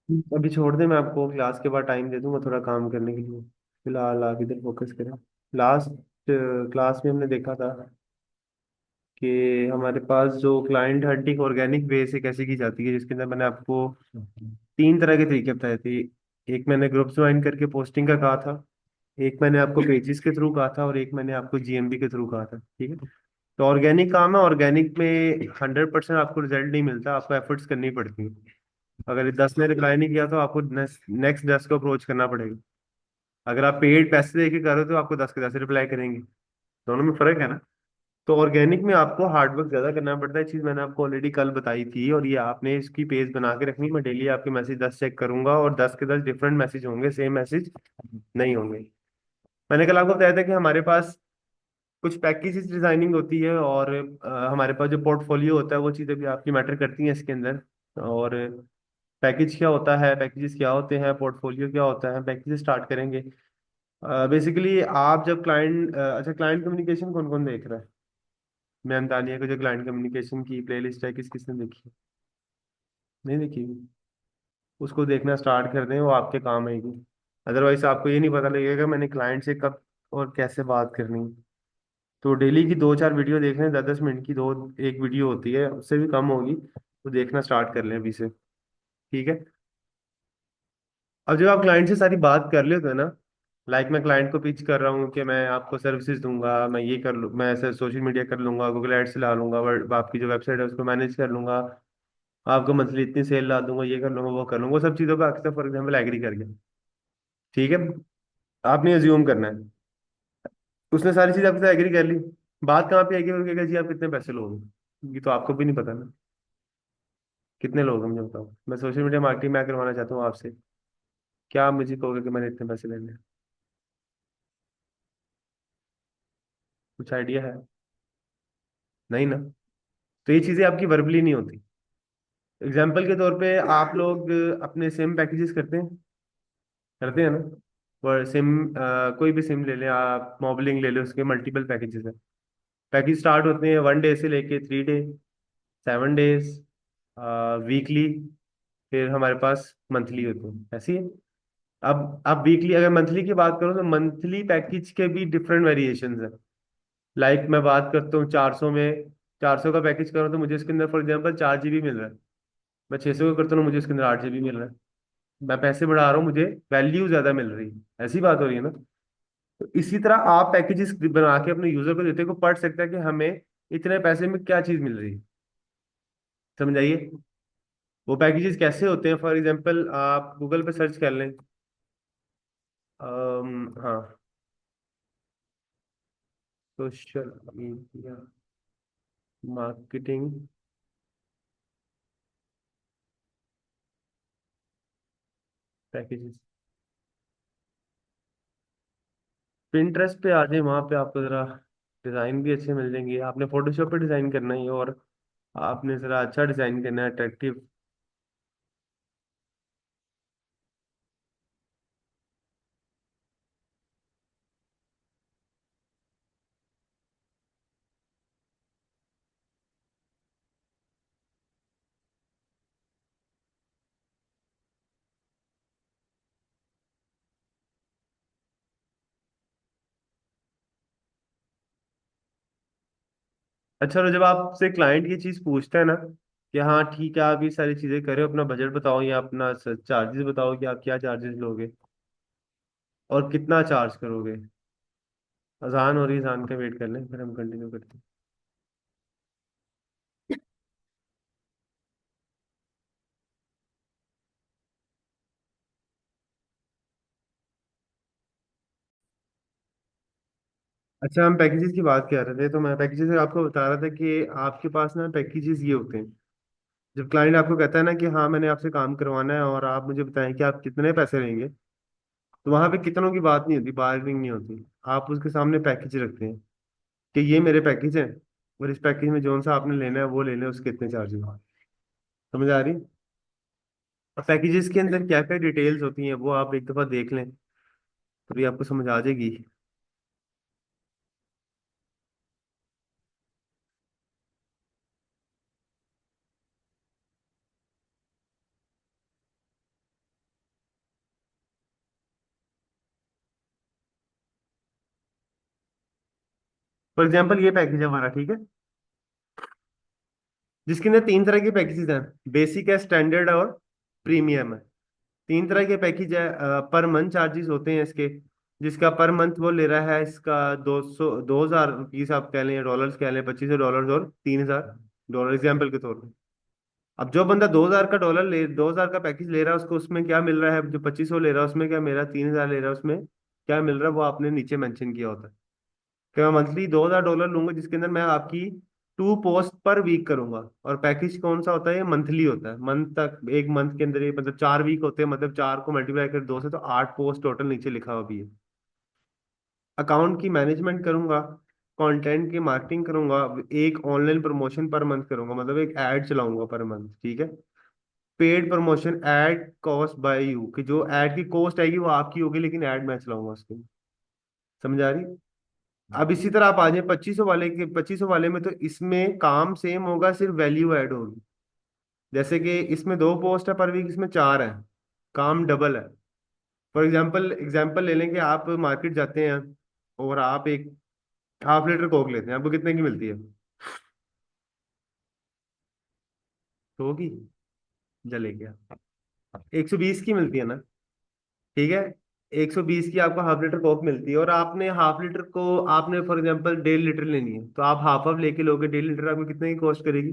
अभी छोड़ दे, मैं आपको क्लास के बाद टाइम दे दूंगा थोड़ा काम करने के लिए। फिलहाल आप इधर फोकस करें। लास्ट क्लास में हमने देखा था कि हमारे पास जो क्लाइंट हंटिंग ऑर्गेनिक वे से कैसे की जाती है, जिसके अंदर मैंने आपको तीन तरह के तरीके बताए थे। एक मैंने ग्रुप ज्वाइन करके पोस्टिंग का कहा था, एक मैंने आपको पेजेस के थ्रू कहा था, और एक मैंने आपको जीएमबी के थ्रू कहा था। ठीक है। तो ऑर्गेनिक काम है, ऑर्गेनिक में 100% आपको रिजल्ट नहीं मिलता, आपको एफर्ट्स करनी पड़ती है। अगर 10 ने रिप्लाई नहीं किया तो आपको नेक्स्ट 10 को अप्रोच करना पड़ेगा। अगर आप पेड पैसे देके कर रहे हो तो आपको 10 के 10 रिप्लाई करेंगे। दोनों में फर्क है ना। तो ऑर्गेनिक में आपको हार्डवर्क ज्यादा करना पड़ता है, चीज मैंने आपको ऑलरेडी कल बताई थी, और ये आपने इसकी पेज बना के रखनी। मैं डेली आपके मैसेज 10 चेक करूंगा, और 10 के 10 डिफरेंट मैसेज होंगे, सेम मैसेज नहीं होंगे। मैंने कल आपको बताया था कि हमारे पास कुछ पैकेजेस डिजाइनिंग होती है, और हमारे पास जो पोर्टफोलियो होता है वो चीज़ें भी आपकी मैटर करती हैं इसके अंदर। और पैकेज क्या होता है, पैकेजेस क्या होते हैं, पोर्टफोलियो क्या होता है, पैकेजेस स्टार्ट करेंगे। बेसिकली आप जब क्लाइंट, अच्छा क्लाइंट कम्युनिकेशन कौन कौन देख रहा है? मैम तानिया को जो क्लाइंट कम्युनिकेशन की प्लेलिस्ट है, किस किसने देखी है? नहीं देखी? उसको देखना स्टार्ट कर दें, वो आपके काम आएगी। अदरवाइज आपको ये नहीं पता लगेगा मैंने क्लाइंट से कब और कैसे बात करनी है। तो डेली की 2-4 वीडियो देख लें, 10-10 मिनट की दो एक वीडियो होती है, उससे भी कम होगी। तो देखना स्टार्ट कर लें अभी से। ठीक है। अब जब आप क्लाइंट से सारी बात कर लेते हो ना, लाइक मैं क्लाइंट को पिच कर रहा हूँ कि मैं आपको सर्विसेज दूंगा, मैं ये कर लूँ, मैं ऐसे सोशल मीडिया कर लूंगा, गूगल एड्स ला लूंगा, आपकी जो वेबसाइट है उसको मैनेज कर लूंगा, आपको मंथली इतनी सेल ला दूंगा, ये कर लूंगा, वो कर लूंगा, वो सब चीज़ों का अक्सर फॉर एग्जाम्पल एग्री कर गया। ठीक है। आपने अज्यूम करना है, उसने सारी चीज़ आपके साथ एग्री कर ली। बात कहाँ पे आएगी, वो कहेगा जी आप कितने पैसे लोगे, ये तो आपको भी नहीं पता ना। कितने लोग हैं मुझे बताओ, मैं सोशल मीडिया मार्केटिंग मैं करवाना चाहता हूँ आपसे, क्या आप मुझे कहोगे कि मैंने इतने पैसे लेने हैं? कुछ आइडिया है? नहीं ना। तो ये चीजें आपकी वर्बली नहीं होती। एग्जाम्पल के तौर पे आप लोग अपने सिम पैकेजेस करते हैं, करते हैं ना। और सिम, कोई भी सिम ले लें आप, मोबिलिंग ले लें, उसके मल्टीपल पैकेजेस हैं। पैकेज स्टार्ट होते हैं 1 डे से लेके 3 डे, 7 डेज, वीकली, फिर हमारे पास मंथली होते हैं, ऐसी है। अब वीकली, अगर मंथली की बात करूँ तो मंथली पैकेज के भी डिफरेंट वेरिएशंस हैं। लाइक मैं बात करता हूँ 400 में, 400 का पैकेज करूँ तो मुझे इसके अंदर फॉर एग्जांपल 4 जीबी मिल रहा है। मैं 600 का करता हूँ, मुझे इसके अंदर 8 जीबी मिल रहा है। मैं पैसे बढ़ा रहा हूँ, मुझे वैल्यू ज्यादा मिल रही है, ऐसी बात हो रही है ना। तो इसी तरह आप पैकेजेस बना के अपने यूजर को देते को पढ़ सकता है कि हमें इतने पैसे में क्या चीज मिल रही है। समझ आइए। वो पैकेजेस कैसे होते हैं, फॉर एग्जांपल आप गूगल पे सर्च कर लें। हाँ, social media marketing packages, Pinterest पे आ जाए, वहां पे आपको जरा डिजाइन भी अच्छे मिल जाएंगे। आपने फोटोशॉप पे डिजाइन करना ही है, और आपने जरा अच्छा डिजाइन करना है, अट्रैक्टिव। अच्छा, तो जब आपसे क्लाइंट ये चीज पूछता है ना कि हाँ ठीक है आप ये सारी चीजें करें, अपना बजट बताओ या अपना चार्जेस बताओ कि आप क्या चार्जेस लोगे और कितना चार्ज करोगे। अजान हो रही है, अजान का वेट कर लें फिर हम कंटिन्यू करते हैं। अच्छा, हम पैकेजेस की बात कर रहे थे, तो मैं पैकेजेस आपको बता रहा था कि आपके पास ना पैकेजेस ये होते हैं। जब क्लाइंट आपको कहता है ना कि हाँ मैंने आपसे काम करवाना है और आप मुझे बताएं कि आप कितने पैसे लेंगे, तो वहां पे कितनों की बात नहीं होती, बार्गेनिंग नहीं होती। आप उसके सामने पैकेज रखते हैं कि ये मेरे पैकेज है, और इस पैकेज में जो सा आपने लेना है वो ले लें, उसके इतने चार्जेस। समझ आ रही? और पैकेजेस के अंदर क्या क्या डिटेल्स होती हैं वो आप एक दफा देख लें, तभी आपको समझ आ जाएगी। फॉर एग्जाम्पल ये पैकेज है हमारा, ठीक है, जिसके अंदर तीन तरह के पैकेजेस हैं। बेसिक है, स्टैंडर्ड है और प्रीमियम है। तीन तरह के पैकेज है। पर मंथ चार्जेस होते हैं इसके। जिसका पर मंथ वो ले रहा है इसका 200 2,000 रुपीज आप कह लें, डॉलर्स कह लें, $2500 और $3,000 एग्जाम्पल के तौर पे। अब जो बंदा 2,000 का पैकेज ले रहा है, उसको उसमें क्या मिल रहा है, जो 2500 ले रहा है उसमें क्या मिल रहा है, 3,000 ले रहा है उसमें क्या मिल रहा है, वो आपने नीचे मेंशन किया होता है कि मैं मंथली $2,000 लूंगा, जिसके अंदर मैं आपकी 2 पोस्ट पर वीक करूंगा। और पैकेज कौन सा होता है, ये मंथली होता है। मंथ तक, एक मंथ के अंदर ये मतलब 4 वीक होते हैं, मतलब 4 को मल्टीप्लाई कर 2 से, तो 8 पोस्ट टोटल नीचे लिखा हुआ भी है। अकाउंट की मैनेजमेंट करूंगा, कंटेंट की मार्केटिंग करूंगा, एक ऑनलाइन प्रमोशन पर मंथ करूंगा, मतलब एक ऐड चलाऊंगा पर मंथ, ठीक है। Paid promotion ad cost by you, कि जो ऐड की कॉस्ट आएगी वो आपकी होगी, लेकिन ऐड मैं चलाऊंगा उसकी। समझ आ रही? अब इसी तरह आप आ जाए 2500 वाले में, तो इसमें काम सेम होगा, सिर्फ वैल्यू ऐड होगी। जैसे कि इसमें 2 पोस्ट है पर वीक, इसमें 4 है, काम डबल है। फॉर एग्जाम्पल एग्जाम्पल ले लें कि आप मार्केट जाते हैं और आप एक हाफ लीटर कोक लेते हैं, आपको कितने की मिलती है? तो होगी, जले गया, 120 की मिलती है ना, ठीक है। 120 की आपको हाफ लीटर कोक मिलती है, और आपने हाफ लीटर को, आपने फॉर एग्जांपल 1.5 लीटर लेनी है, तो आप हाफ हाफ लेके लोगे, 1.5 लीटर आपको कितने की कॉस्ट करेगी?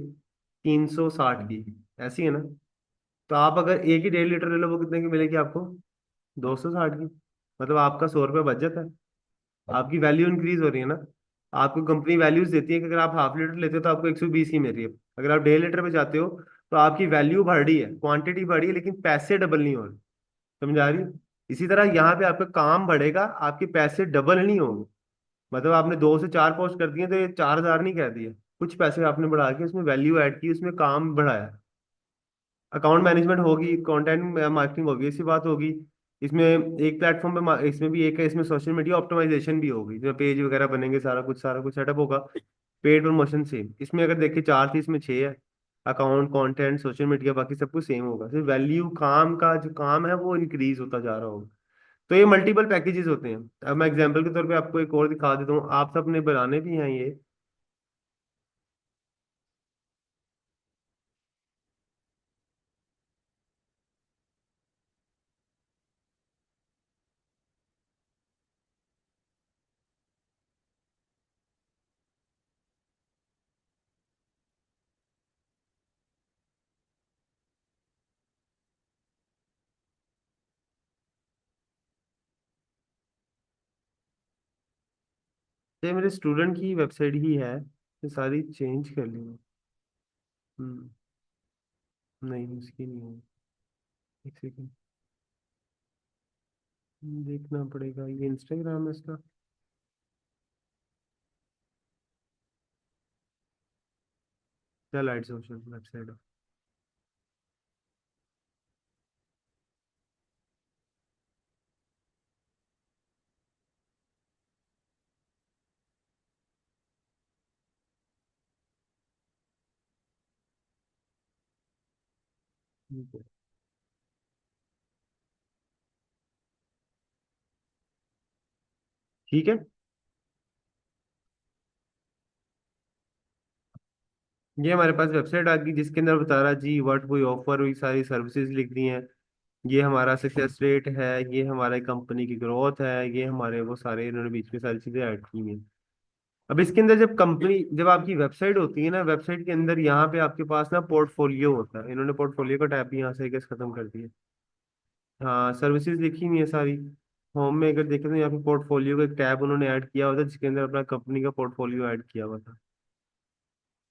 360 की। ऐसी है ना? तो आप अगर एक ही 1.5 लीटर ले लो, वो कितने की मिलेगी आपको? 260 की। मतलब आपका 100 रुपये बचत है, आपकी वैल्यू इंक्रीज हो रही है ना। आपको कंपनी वैल्यूज देती है कि अगर आप हाफ लीटर लेते हो तो आपको 120 ही मिल रही है। अगर आप 1.5 लीटर पे जाते हो तो आपकी वैल्यू बढ़ रही है, क्वांटिटी बढ़ी है, लेकिन पैसे डबल नहीं हो रहे। समझ आ रही है? इसी तरह यहाँ पे आपका काम बढ़ेगा, आपके पैसे डबल नहीं होंगे। मतलब आपने 2 से 4 पोस्ट कर दिए तो ये 4,000 नहीं कह दिए, कुछ पैसे आपने बढ़ा के उसमें वैल्यू ऐड की, उसमें काम बढ़ाया। अकाउंट मैनेजमेंट होगी, कंटेंट मार्केटिंग होगी, इसी बात होगी। इसमें एक प्लेटफॉर्म पे इसमें भी एक है, इसमें सोशल मीडिया ऑप्टिमाइजेशन भी होगी, इसमें पेज वगैरह बनेंगे, सारा कुछ सेटअप होगा। पेड प्रमोशन सेम, इसमें अगर देखिए 4 थी, इसमें 6 है। अकाउंट, कंटेंट, सोशल मीडिया, बाकी सब कुछ सेम होगा, सिर्फ वैल्यू, काम का जो काम है वो इंक्रीज होता जा रहा होगा। तो ये मल्टीपल पैकेजेस होते हैं। अब मैं एग्जांपल के तौर पे आपको एक और दिखा देता हूँ, आप सबने बनाने भी हैं ये। ये मेरे स्टूडेंट की वेबसाइट ही है, ये सारी चेंज कर ली है। हम्म। नहीं, उसकी नहीं है। एक सेकंड, देखना पड़ेगा, ये इंस्टाग्राम है इसका। क्या लाइट सोशल वेबसाइट है? ठीक है। ठीक है। ये हमारे पास वेबसाइट आ गई, जिसके अंदर बता रहा है जी व्हाट वी ऑफर, हुई सारी सर्विसेज लिख दी हैं। ये हमारा सक्सेस रेट है, ये हमारे कंपनी की ग्रोथ है, ये हमारे वो सारे, इन्होंने बीच में सारी चीजें ऐड की हैं। अब इसके अंदर जब आपकी वेबसाइट होती है ना, वेबसाइट के अंदर यहाँ पे आपके पास ना पोर्टफोलियो होता है, इन्होंने पोर्टफोलियो का टैब भी यहाँ से कैसे खत्म कर दिया। हाँ, सर्विसेज लिखी हुई है सारी। होम में अगर देखें तो यहाँ पे पोर्टफोलियो का एक टैब उन्होंने ऐड किया हुआ था, जिसके अंदर अपना कंपनी का पोर्टफोलियो ऐड किया हुआ था।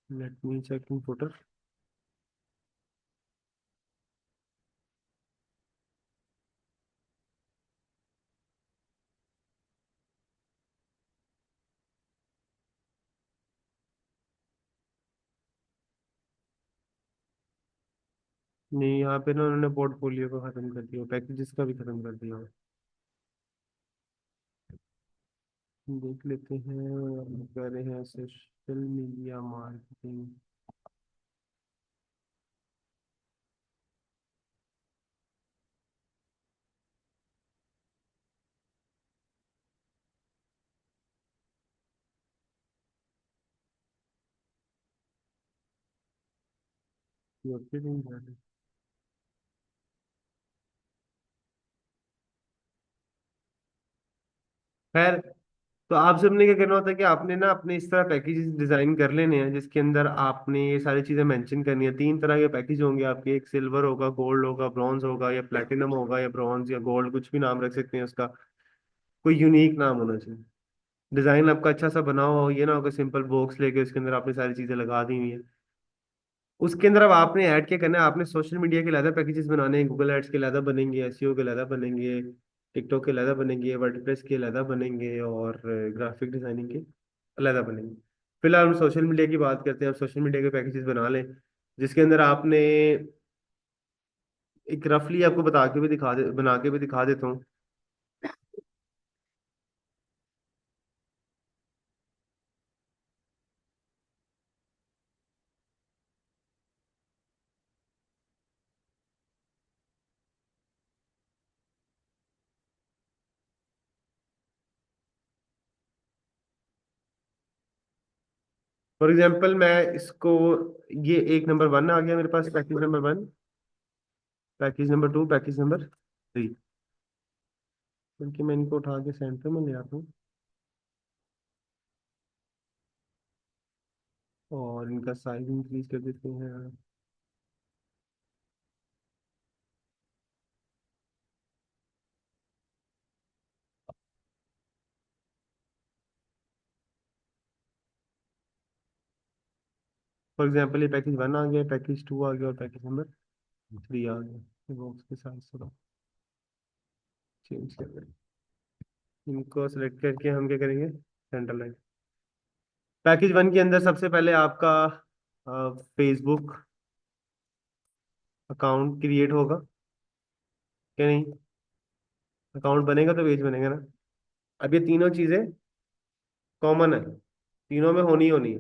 Let me check in footer. नहीं, यहाँ पे ना उन्होंने पोर्टफोलियो को खत्म कर दिया, पैकेजेस का भी खत्म कर दिया। देख लेते हैं, हम कह रहे हैं सोशल मीडिया मार्केटिंग। यूपी नहीं जा रहे। खैर, तो आप सबने क्या करना होता है कि आपने ना अपने इस तरह पैकेजेस डिजाइन कर लेने हैं जिसके अंदर आपने ये सारी चीजें मेंशन करनी है। तीन तरह के पैकेज होंगे आपके, एक सिल्वर होगा, गोल्ड होगा, ब्रॉन्ज होगा, या प्लेटिनम होगा, या ब्रॉन्ज या गोल्ड, कुछ भी नाम रख सकते हैं उसका। कोई यूनिक नाम होना चाहिए। डिजाइन आपका अच्छा सा बना हुआ हो, ये ना होगा सिंपल बॉक्स लेके उसके अंदर आपने सारी चीजें लगा दी हुई है। उसके अंदर अब आपने ऐड क्या करना है, आपने सोशल मीडिया के अलग पैकेजेस बनाने हैं, गूगल एड्स के अलग बनेंगे, एसईओ के अलग बनेंगे, टिकटॉक के अलग बनेंगे, वर्डप्रेस के अलग बनेंगे, और ग्राफिक डिजाइनिंग के अलग बनेंगे। फिलहाल हम सोशल मीडिया की बात करते हैं। अब सोशल मीडिया के पैकेजेस बना लें जिसके अंदर आपने एक रफली आपको बता के भी दिखा दे, बना के भी दिखा देता हूँ। फॉर एग्जाम्पल मैं इसको, ये एक नंबर वन आ गया मेरे पास, package number one, package number two, package number three. क्योंकि मैं इनको उठा के सेंटर में ले आता हूँ और इनका साइज इंक्रीज कर देते हैं। फॉर एग्जाम्पल ये पैकेज वन आ गया, पैकेज टू आ गया, और पैकेज नंबर थ्री आ गया। बॉक्स के साइज थोड़ा चेंज कर देंगे। इनको सेलेक्ट करके हम क्या करेंगे, सेंटर लाइन। पैकेज वन के अंदर सबसे पहले आपका फेसबुक अकाउंट क्रिएट होगा, क्या नहीं? अकाउंट बनेगा तो पेज बनेगा ना। अब ये तीनों चीजें कॉमन है, तीनों में होनी होनी है।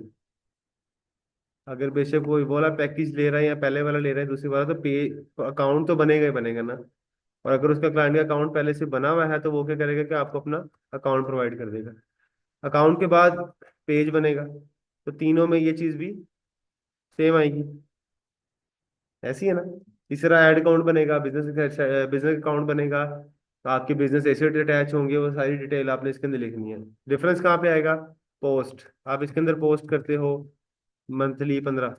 अगर बेशक कोई बोला पैकेज ले रहा है या पहले वाला ले रहा है दूसरी वाला, तो पे अकाउंट तो बनेगा ही बनेगा ना। और अगर उसका क्लाइंट का अकाउंट पहले से बना हुआ है तो वो क्या करेगा कि आपको अपना अकाउंट प्रोवाइड कर देगा। अकाउंट के बाद पेज बनेगा, तो तीनों में ये चीज भी सेम आएगी। ऐसी है ना। तीसरा ऐड अकाउंट बनेगा, बिजनेस बिजनेस अकाउंट बनेगा, तो आपके बिजनेस एसेट अटैच होंगे, वो सारी डिटेल आपने इसके अंदर लिखनी है। डिफरेंस कहाँ पे आएगा? पोस्ट, आप इसके अंदर पोस्ट करते हो मंथली 15,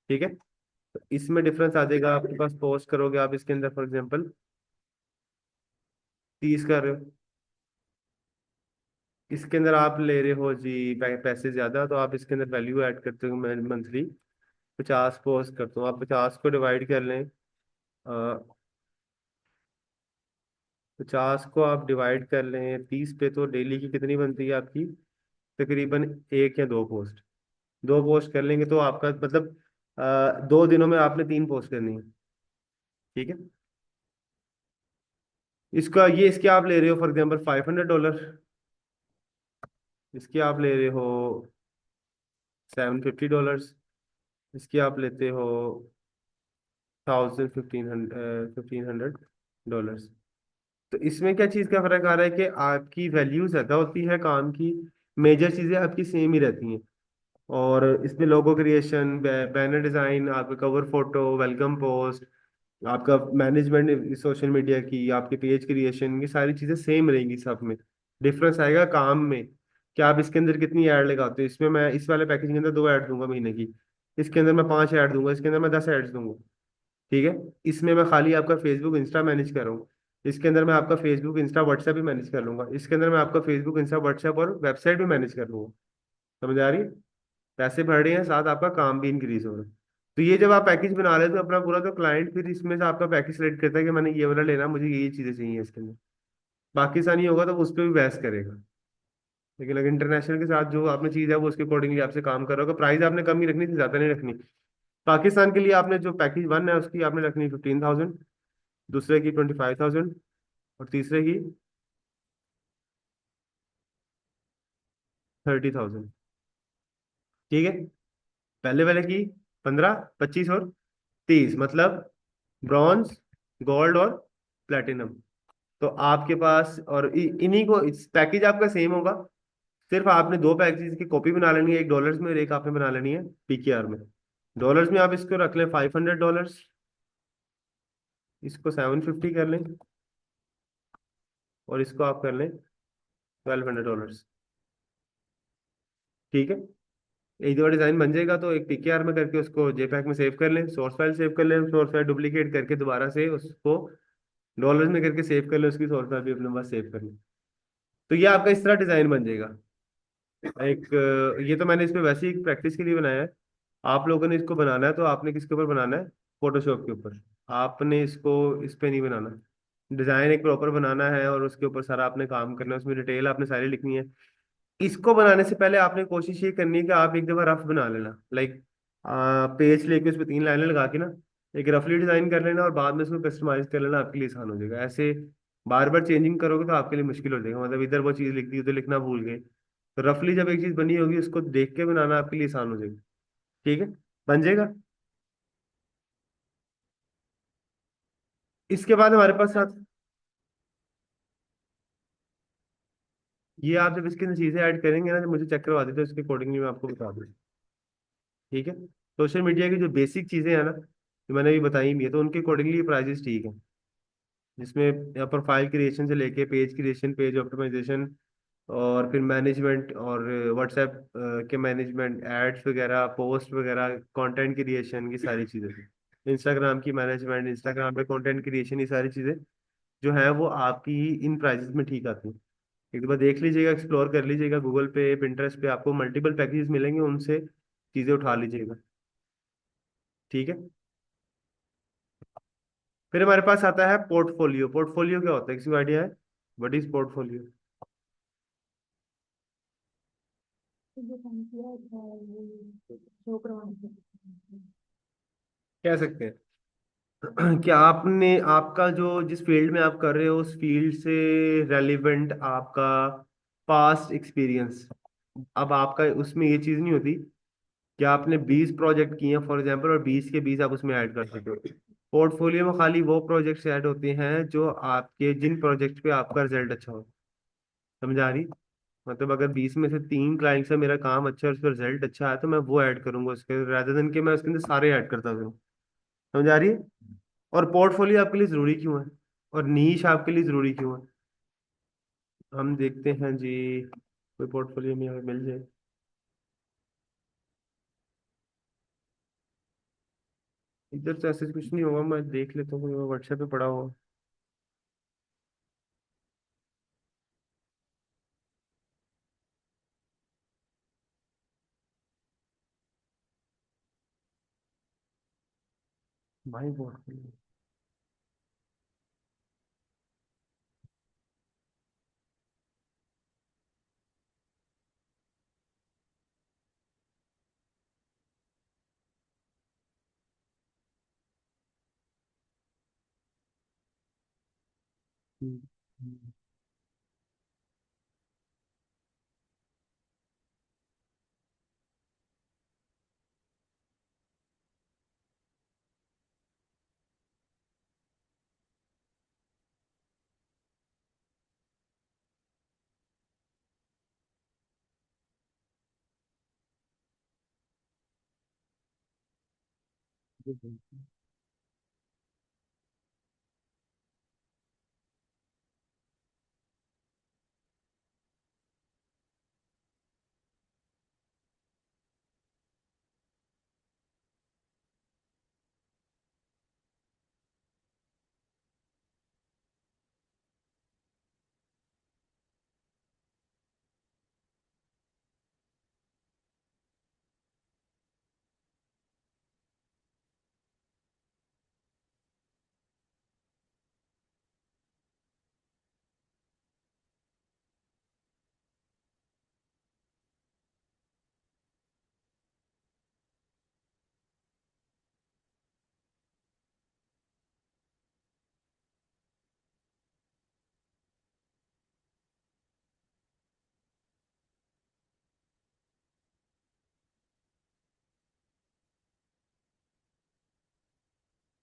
ठीक है, तो इसमें डिफरेंस आ जाएगा। आपके पास पोस्ट करोगे आप इसके अंदर फॉर एग्जांपल 30 कर रहे हो, इसके अंदर आप ले रहे हो जी पैसे ज्यादा, तो आप इसके अंदर वैल्यू ऐड करते हो। मैं मंथली 50 पोस्ट करता हूँ, आप 50 को डिवाइड कर लें। 50 को आप डिवाइड कर लें 30 पे, तो डेली की कितनी बनती है आपकी? तकरीबन एक या दो पोस्ट। दो पोस्ट कर लेंगे तो आपका मतलब 2 दिनों में आपने 3 पोस्ट करनी है, ठीक है। इसका ये इसके आप ले रहे हो फॉर एग्जाम्पल $500, इसके आप ले रहे हो $750, इसके आप लेते हो 1500 तो इसमें क्या चीज़ का फर्क आ रहा है कि आपकी वैल्यू ज्यादा होती है काम की, मेजर चीजें आपकी सेम ही रहती हैं। और इसमें लोगो क्रिएशन, बैनर डिजाइन, आपका कवर फोटो, वेलकम पोस्ट, आपका मैनेजमेंट सोशल मीडिया की, आपके पेज क्रिएशन, ये सारी चीजें सेम रहेंगी सब में। डिफरेंस आएगा काम में कि आप इसके अंदर कितनी ऐड लगाते हो। इसमें मैं इस वाले पैकेज के अंदर 2 ऐड दूंगा महीने की, इसके अंदर मैं 5 ऐड दूंगा, इसके अंदर मैं 10 ऐड दूंगा, ठीक है। इसमें मैं खाली आपका फेसबुक इंस्टा मैनेज कर रहा हूँ, इसके अंदर मैं आपका फेसबुक इंस्टा व्हाट्सएप भी मैनेज कर लूंगा, इसके अंदर मैं आपका फेसबुक इंस्टा व्हाट्सएप और वेबसाइट भी मैनेज कर लूंगा। समझ आ रही है? पैसे बढ़ रहे हैं, साथ आपका काम भी इंक्रीज हो रहा है। तो ये जब आप पैकेज बना लेते हो अपना पूरा, तो क्लाइंट फिर इसमें से आपका पैकेज सेलेक्ट करता है कि मैंने ये वाला लेना, मुझे ये चीजें चाहिए इसके अंदर। पाकिस्तानी होगा तो उस पर भी बहस करेगा, लेकिन अगर इंटरनेशनल के साथ जो आपने चीज है वो उसके अकॉर्डिंगली आपसे काम कर रहा होगा। प्राइस आपने कम ही रखनी थी, ज्यादा नहीं रखनी। पाकिस्तान के लिए आपने जो पैकेज वन है उसकी आपने रखनी 15,000, दूसरे की 25,000, और तीसरे की 30,000, ठीक है। पहले वाले की 15, 25 और 30, मतलब ब्रॉन्ज, गोल्ड और प्लेटिनम। तो आपके पास और इन्हीं को इस पैकेज आपका सेम होगा। सिर्फ आपने 2 पैकेज की कॉपी बना लेनी है, एक डॉलर्स में और एक आपने बना लेनी है पीकेआर में। डॉलर्स में आप इसको रख लें $500, इसको 750 कर लें, और इसको आप कर लें $1200। ठीक है। एक दो डिजाइन बन जाएगा तो एक पीकेआर में करके उसको जेपैक में सेव कर लें, सोर्स फाइल सेव कर लें, सोर्स फाइल डुप्लीकेट करके दोबारा से उसको डॉलर्स में करके सेव कर लें, उसकी सोर्स फाइल भी अपने पास सेव कर लें। तो ये आपका इस तरह डिजाइन बन जाएगा। एक ये तो मैंने इसमें वैसे ही प्रैक्टिस के लिए बनाया है। आप लोगों ने इसको बनाना है तो आपने किसके ऊपर बनाना है, फोटोशॉप के ऊपर। आपने इसको इस पे नहीं बनाना। डिजाइन एक प्रॉपर बनाना है और उसके ऊपर सारा आपने काम करना है, उसमें डिटेल आपने सारी लिखनी है। इसको बनाने से पहले आपने कोशिश ये करनी है कि आप एक दफा रफ बना लेना, लाइक पेज लेके उस पर 3 लाइनें लगा के ना एक रफली डिजाइन कर लेना, और बाद में उसको कस्टमाइज कर लेना, आपके लिए आसान हो जाएगा। ऐसे बार बार चेंजिंग करोगे तो आपके लिए मुश्किल हो जाएगा, मतलब इधर वो चीज़ लिख दी उधर लिखना भूल गए। तो रफली जब एक चीज़ बनी होगी उसको देख के बनाना आपके लिए आसान हो जाएगा। ठीक है, बन जाएगा। इसके बाद हमारे पास साथ ये आप जब इसके अंदर चीज़ें ऐड करेंगे ना, जब मुझे चेक करवा देते, उसके अकॉर्डिंगली मैं आपको बता दूँ। ठीक है। सोशल मीडिया की जो बेसिक चीज़ें हैं ना, जो मैंने अभी बताई भी है, तो उनके अकॉर्डिंगली प्राइजेस ठीक है। जिसमें प्रोफाइल क्रिएशन से लेके पेज क्रिएशन, पेज ऑप्टिमाइजेशन, और फिर मैनेजमेंट, और व्हाट्सएप के मैनेजमेंट, एड्स वगैरह, पोस्ट वगैरह, कंटेंट क्रिएशन की सारी चीज़ें, इंस्टाग्राम की मैनेजमेंट, इंस्टाग्राम पे कंटेंट क्रिएशन, ये सारी चीज़ें जो है वो आपकी इन प्राइसेस में ठीक आती हैं। एक बार देख लीजिएगा, एक्सप्लोर कर लीजिएगा, गूगल पे पिंटरेस्ट पे आपको मल्टीपल पैकेजेस मिलेंगे, उनसे चीज़ें उठा लीजिएगा। ठीक है। फिर हमारे पास आता है पोर्टफोलियो। पोर्टफोलियो क्या होता है, किसी को आइडिया है? What is portfolio? कह सकते हैं कि आपने आपका जो जिस फील्ड में आप कर रहे हो उस फील्ड से रेलिवेंट आपका पास्ट एक्सपीरियंस। अब आपका उसमें ये चीज़ नहीं होती कि आपने 20 प्रोजेक्ट किए हैं फॉर एग्जांपल, और 20 के 20 आप उसमें ऐड कर सकते हो। पोर्टफोलियो में खाली वो प्रोजेक्ट्स ऐड होते हैं जो आपके जिन प्रोजेक्ट पे आपका रिजल्ट अच्छा हो। समझ आ रही? मतलब अगर 20 में से 3 क्लाइंट से मेरा काम अच्छा है और उसका रिजल्ट अच्छा है तो मैं वो ऐड करूंगा उसके, rather देन कि मैं उसके अंदर सारे ऐड करता हूँ। समझ आ रही है? और पोर्टफोलियो आपके लिए जरूरी क्यों है, और नीश आपके लिए जरूरी क्यों है? हम देखते हैं जी, कोई पोर्टफोलियो में हमें मिल जाए। इधर तो ऐसे कुछ नहीं होगा, मैं देख लेता हूँ व्हाट्सएप पे पड़ा हुआ। My portfolio.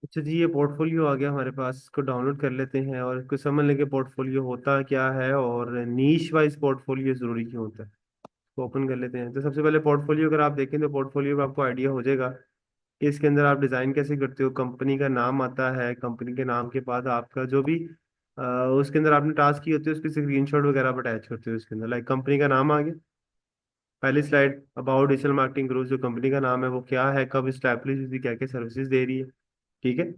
अच्छा जी, ये पोर्टफोलियो आ गया हमारे पास, इसको डाउनलोड कर लेते हैं और इसको समझ लेंगे पोर्टफोलियो होता क्या है और नीश वाइज पोर्टफोलियो जरूरी क्यों होता है। तो ओपन कर लेते हैं। तो सबसे पहले पोर्टफोलियो अगर आप देखें तो पोर्टफोलियो का आपको आइडिया हो जाएगा कि इसके अंदर आप डिज़ाइन कैसे करते हो, कंपनी का नाम आता है, कंपनी के नाम के बाद आपका जो भी अ, उसके अंदर आपने टास्क की होती है उसकी स्क्रीनशॉट वगैरह आप अटैच करते हो उसके अंदर। लाइक कंपनी का नाम आ गया, पहली slide about digital marketing group, जो कंपनी का नाम है वो क्या है, कब स्टैब्लिश हुई थी, क्या क्या सर्विसेज दे रही है। ठीक है।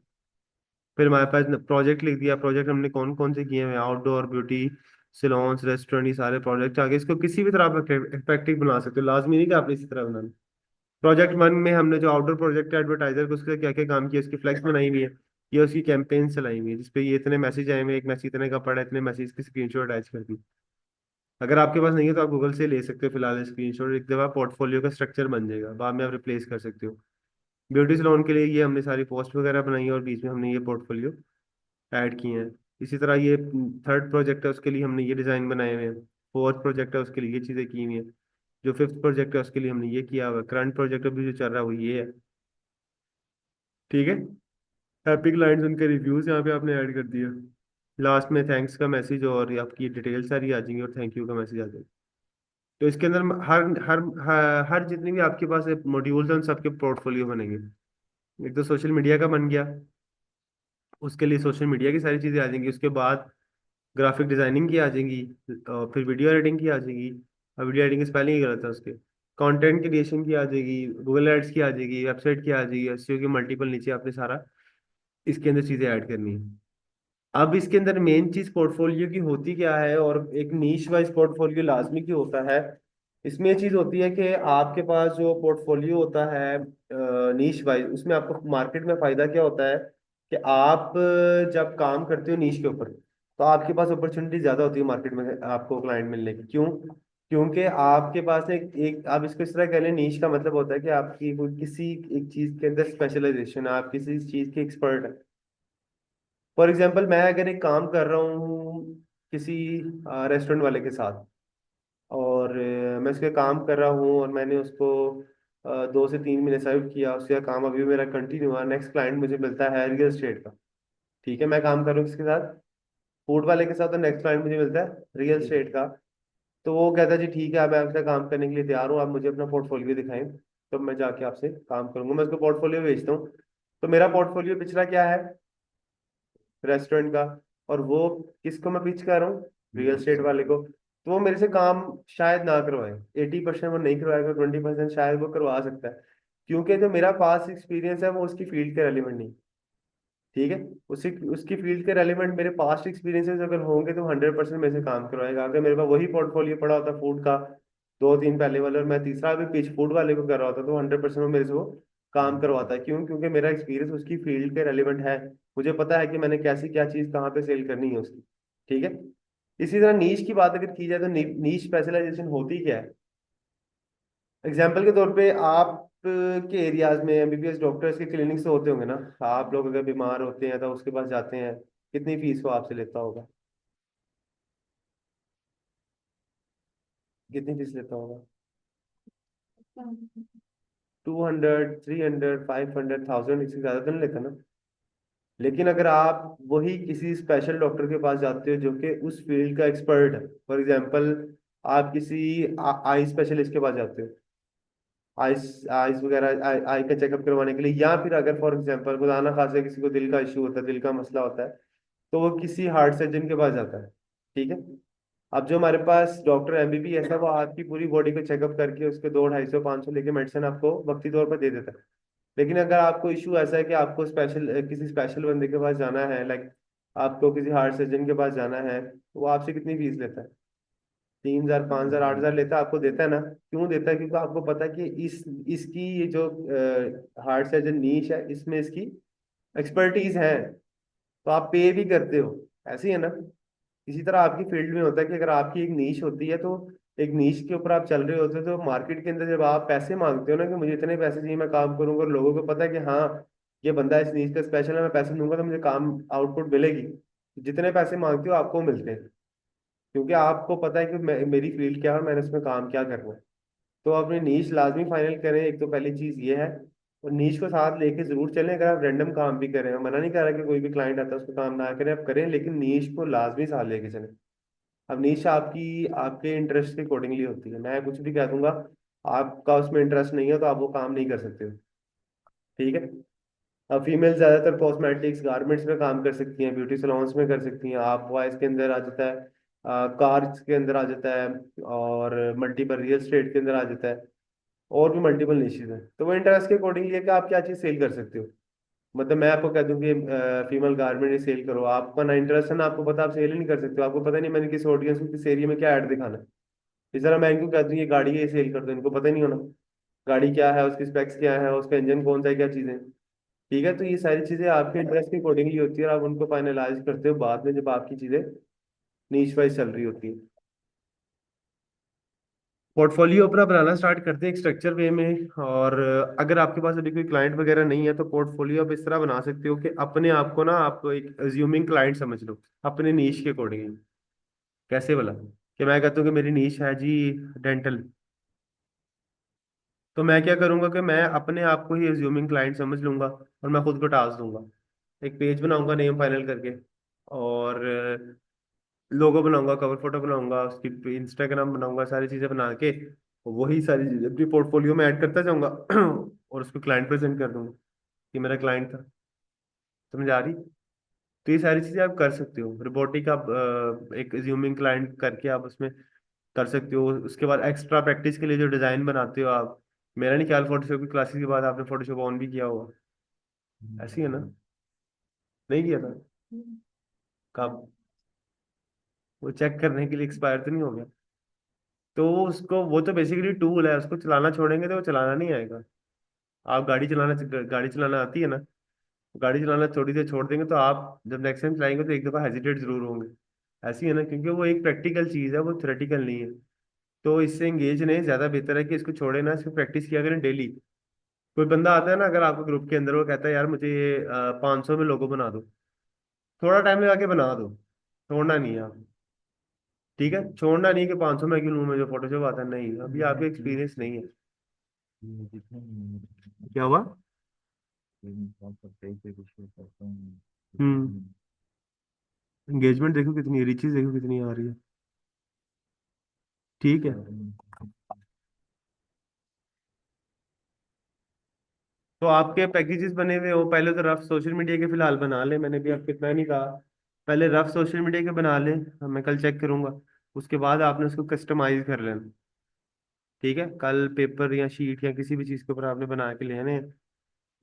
फिर हमारे पास प्रोजेक्ट लिख दिया, प्रोजेक्ट हमने कौन कौन से किए हैं, आउटडोर, ब्यूटी, सैलून्स, रेस्टोरेंट, ये सारे प्रोजेक्ट आगे। इसको किसी भी तरह आप इफेक्टिव बना सकते हो, लाजमी नहीं कि आपने इसी तरह बनाना। प्रोजेक्ट वन में हमने जो आउटडोर प्रोजेक्ट है एडवर्टाइजर को, उसके क्या क्या काम किया, उसकी फ्लैक्स बनाई हुई है, ये उसकी कैंपेन चलाई हुई है जिसपे ये इतने मैसेज आए हुए हैं, एक मैसेज इतने का पड़ा है, इतने मैसेज की स्क्रीनशॉट अटैच कर दी। अगर आपके पास नहीं है तो आप गूगल से ले सकते हो फिलहाल स्क्रीनशॉट, एक दफा पोर्टफोलियो का स्ट्रक्चर बन जाएगा, बाद में आप रिप्लेस कर सकते हो। ब्यूटी सलोन के लिए ये हमने सारी पोस्ट वगैरह बनाई है और बीच में हमने ये पोर्टफोलियो ऐड किए हैं। इसी तरह ये थर्ड प्रोजेक्ट है उसके लिए हमने ये डिज़ाइन बनाए हुए हैं, फोर्थ प्रोजेक्ट है उसके लिए ये चीज़ें की हुई हैं, जो फिफ्थ प्रोजेक्ट है उसके लिए हमने ये किया हुआ है, करंट प्रोजेक्ट अभी जो चल रहा है वो ये है। ठीक है। हैप्पी क्लाइंट्स, उनके रिव्यूज यहाँ पे आपने ऐड कर दिया। लास्ट में थैंक्स का मैसेज और आपकी डिटेल सारी आ जाएंगी और थैंक यू का मैसेज आ जाएगा। तो इसके अंदर हर जितनी भी आपके पास मॉड्यूल्स हैं उन सबके पोर्टफोलियो बनेंगे। एक तो सोशल मीडिया का बन गया, उसके लिए सोशल मीडिया की सारी चीज़ें आ जाएंगी। उसके बाद ग्राफिक डिजाइनिंग की आ जाएगी, और फिर वीडियो एडिटिंग की आ जाएगी। अब वीडियो एडिटिंग स्पेलिंग ही गलत है उसके। कंटेंट क्रिएशन की आ जाएगी, गूगल एड्स की आ जाएगी, वेबसाइट की आ जाएगी, एसईओ की मल्टीपल नीचे आपने सारा इसके अंदर चीज़ें ऐड करनी है। अब इसके अंदर मेन चीज पोर्टफोलियो की होती क्या है, और एक नीश वाइज पोर्टफोलियो लाजमी क्यों होता है। इसमें ये चीज होती है कि आपके पास जो पोर्टफोलियो होता है नीश वाइज, उसमें आपको मार्केट में फायदा क्या होता है कि आप जब काम करते हो नीश के ऊपर, तो आपके पास अपॉर्चुनिटी ज्यादा होती है मार्केट में आपको क्लाइंट मिलने की। क्यों? क्योंकि आपके पास एक आप इसको इस तरह कह लें, नीश का मतलब होता है कि आपकी कोई किसी एक चीज के अंदर स्पेशलाइजेशन है, आप किसी चीज के एक्सपर्ट है। फॉर एग्जाम्पल मैं अगर एक काम कर रहा हूँ किसी रेस्टोरेंट वाले के साथ, और मैं उसके काम कर रहा हूँ और मैंने उसको 2 से 3 महीने सर्व किया, उसका काम अभी भी मेरा कंटिन्यू हुआ, नेक्स्ट क्लाइंट मुझे मिलता है रियल एस्टेट का। ठीक है, मैं काम कर रहा हूँ किसके साथ, फूड वाले के साथ, और नेक्स्ट क्लाइंट मुझे मिलता है रियल एस्टेट का। तो वो कहता है जी ठीक है, अब मैं आपसे काम करने के लिए तैयार हूँ, आप मुझे अपना पोर्टफोलियो दिखाएं, तो मैं जाके आपसे काम करूंगा। मैं उसको पोर्टफोलियो भेजता हूँ, तो मेरा पोर्टफोलियो पिछला क्या है, रेस्टोरेंट का, और वो किसको मैं पिच कर रहा हूँ, रियल एस्टेट वाले को। तो वो मेरे से काम शायद ना करवाए, 80% वो नहीं करवाएगा, 20% शायद वो करवा सकता है, क्योंकि जो मेरा पास एक्सपीरियंस है वो उसकी फील्ड के रेलिवेंट नहीं। ठीक है। उसी उसकी फील्ड के रेलिवेंट मेरे पास्ट एक्सपीरियंसेस अगर होंगे तो 100% मेरे से काम करवाएगा। अगर मेरे पास वही पोर्टफोलियो पड़ा होता फूड का, 2 3 पहले वाले, और मैं तीसरा भी पिच फूड वाले को कर रहा होता, तो 100% वो मेरे से वो काम करवाता है। क्यों? क्योंकि मेरा एक्सपीरियंस उसकी फील्ड के रेलिवेंट है, मुझे पता है कि मैंने कैसी क्या चीज़ कहाँ पे सेल करनी है उसकी। ठीक है। इसी तरह नीश की बात अगर की जाए तो नीश स्पेशलाइजेशन होती क्या है। एग्जाम्पल के तौर पे आप के एरियाज में एमबीबीएस डॉक्टर्स के क्लिनिक्स तो होते होंगे ना, आप लोग अगर बीमार होते हैं तो उसके पास जाते हैं, कितनी फीस वो आपसे लेता होगा, कितनी फीस लेता होगा, 200 300 500 1000, इससे ज्यादा तो नहीं लेता ना। लेकिन अगर आप वही किसी स्पेशल डॉक्टर के पास जाते हो जो कि उस फील्ड का एक्सपर्ट है, फॉर एग्जाम्पल आप किसी आई स्पेशलिस्ट के पास जाते हो, आइस आइस वगैरह आई का चेकअप करवाने के लिए, या फिर अगर फॉर एग्जांपल खुदा ना खासा किसी को दिल का इशू होता है, दिल का मसला होता है, तो वो किसी हार्ट सर्जन के पास जाता है। ठीक है। अब जो हमारे पास डॉक्टर एमबीबीएस है वो आपकी पूरी बॉडी को चेकअप करके उसके 200 250 लेके मेडिसिन आपको वक्ती तौर पर दे देता है। लेकिन अगर आपको इशू ऐसा है कि आपको स्पेशल किसी स्पेशल बंदे के पास जाना है, लाइक आपको किसी हार्ट सर्जन के पास जाना है, तो वो आपसे कितनी फीस लेता है, 3,000 5,000 8,000 लेता है, आपको देता है ना। क्यों देता है? क्योंकि आपको पता है कि इस इसकी ये जो हार्ट सर्जन नीश है इसमें इसकी एक्सपर्टीज है, तो आप पे भी करते हो। ऐसे ही है ना। इसी तरह आपकी फील्ड में होता है कि अगर आपकी एक नीश होती है, तो एक नीश के ऊपर आप चल रहे होते हो, तो मार्केट के अंदर जब आप पैसे मांगते हो ना कि मुझे इतने पैसे चाहिए, मैं काम करूंगा, और लोगों को पता है कि हाँ ये बंदा इस नीश का स्पेशल है, मैं पैसे दूंगा तो मुझे काम आउटपुट मिलेगी, जितने पैसे मांगते हो आपको मिलते हैं, क्योंकि आपको पता है कि मेरी फील्ड क्या है और मैंने उसमें काम क्या करना है। तो अपनी नीश लाजमी फाइनल करें, एक तो पहली चीज ये है। और नीश को साथ लेके जरूर चलें, अगर आप रैंडम काम भी करें, मैं मना नहीं कर रहा कि कोई भी क्लाइंट आता है उसको काम ना करें, आप करें, लेकिन नीश को लाजमी साथ लेके चलें। अब नीश आपकी आपके इंटरेस्ट के अकॉर्डिंगली होती है, मैं कुछ भी कह दूंगा, आपका उसमें इंटरेस्ट नहीं है तो आप वो काम नहीं कर सकते हो। ठीक है। अब फीमेल ज्यादातर कॉस्मेटिक्स गारमेंट्स में काम कर सकती हैं, ब्यूटी सलोन्स में कर सकती हैं। आप बॉयज के अंदर आ जाता है, कार्स के अंदर आ जाता है, और मल्टीपल रियल स्टेट के अंदर आ जाता है, और भी मल्टीपल निशेज हैं। तो वो इंटरेस्ट के अकॉर्डिंगली है कि आप क्या चीज़ सेल कर सकते हो। मतलब मैं आपको कह दूं कि फीमेल गारमेंट ही सेल करो, आपका ना इंटरेस्ट है ना आपको पता, आप सेल ही नहीं कर सकते हो। आपको पता नहीं मैंने किस ऑडियंस को किस एरिया में क्या ऐड दिखाना है। इस तरह मैं इनको कह दूं ये गाड़ी ये सेल कर दो, इनको पता ही नहीं होना गाड़ी क्या है, उसकी स्पेक्स क्या है, उसका इंजन कौन सा है, क्या चीज़ें। ठीक है, तो ये सारी चीज़ें आपके इंटरेस्ट के अकॉर्डिंगली होती है, और आप उनको फाइनलाइज करते हो बाद में जब आपकी चीज़ें नीच वाइज चल रही होती है। पोर्टफोलियो अपना बनाना स्टार्ट करते हैं एक स्ट्रक्चर वे में। और अगर आपके पास अभी कोई क्लाइंट वगैरह नहीं है तो पोर्टफोलियो आप इस तरह बना सकते हो कि अपने आप को ना आप एक अज्यूमिंग क्लाइंट समझ लो अपने नीश के अकॉर्डिंग। कैसे बोला कि मैं कहता हूँ कि मेरी नीश है जी डेंटल, तो मैं क्या करूंगा कि मैं अपने आप को ही अज्यूमिंग क्लाइंट समझ लूंगा और मैं खुद को टास्क दूंगा। एक पेज बनाऊंगा नेम फाइनल करके, और लोगो बनाऊंगा, कवर फोटो बनाऊंगा, उसकी इंस्टाग्राम बनाऊंगा, सारी चीजें बना के वही सारी चीजें अपनी पोर्टफोलियो में ऐड करता जाऊंगा और उसको क्लाइंट प्रेजेंट कर दूंगा कि मेरा क्लाइंट था। समझ आ रही? तो ये सारी चीजें आप कर सकते हो। रोबोटिक आप एक अज्यूमिंग क्लाइंट करके आप उसमें कर सकते हो। उसके बाद एक्स्ट्रा प्रैक्टिस के लिए जो डिजाइन बनाते हो आप, मेरा नहीं ख्याल फोटोशॉप की क्लासेस के बाद आपने फोटोशॉप ऑन भी किया होगा। ऐसी है ना? नहीं किया था? कब? वो चेक करने के लिए एक्सपायर तो नहीं हो गया? तो उसको, वो तो बेसिकली टूल है, उसको चलाना छोड़ेंगे तो वो चलाना नहीं आएगा। आप गाड़ी चलाना आती है ना? गाड़ी चलाना थोड़ी देर छोड़ देंगे तो आप जब नेक्स्ट टाइम चलाएंगे तो एक दफा हेजिटेट जरूर होंगे। ऐसी है ना, क्योंकि वो एक प्रैक्टिकल चीज है, वो थ्योरेटिकल नहीं है। तो इससे एंगेज नहीं, ज्यादा बेहतर है कि इसको छोड़े ना, इसको प्रैक्टिस किया करें डेली। कोई बंदा आता है ना अगर आपके ग्रुप के अंदर, वो कहता है यार मुझे ये 500 में लोगो बना दो, थोड़ा टाइम लगा के बना दो, छोड़ना नहीं है आप। ठीक है, छोड़ना नहीं कि 500 में क्यों लूं, मुझे फोटोशॉप आता है, नहीं अभी आपके एक्सपीरियंस नहीं है। क्या हुआ? हम्म। एंगेजमेंट देखो कितनी है, रीचेस देखो कितनी आ रही है। ठीक है। तो आपके पैकेजेस बने हुए हो, पहले तो रफ सोशल मीडिया के फिलहाल बना ले, मैंने भी आपको इतना नहीं कहा। पहले रफ सोशल मीडिया के बना ले, मैं कल चेक करूंगा। उसके बाद आपने उसको कस्टमाइज कर लेना। ठीक है, कल पेपर या शीट या किसी भी चीज़ के ऊपर आपने बना के लेने हैं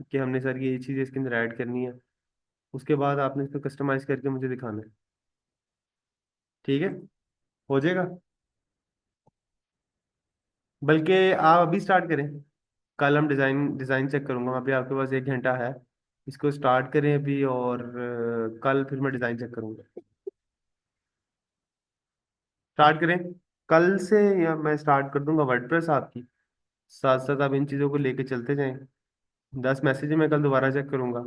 कि हमने सर ये चीज़ इसके अंदर ऐड करनी है। उसके बाद आपने इसको कस्टमाइज करके मुझे दिखाना है। ठीक है, हो जाएगा। बल्कि आप अभी स्टार्ट करें, कल हम डिज़ाइन डिज़ाइन चेक करूंगा मैं, अभी आपके पास 1 घंटा है, इसको स्टार्ट करें अभी, और कल फिर मैं डिज़ाइन चेक करूंगा। स्टार्ट करें कल से, या मैं स्टार्ट कर दूंगा वर्डप्रेस आपकी, साथ साथ आप इन चीज़ों को लेके चलते जाएं। 10 मैसेज मैं कल दोबारा चेक करूंगा।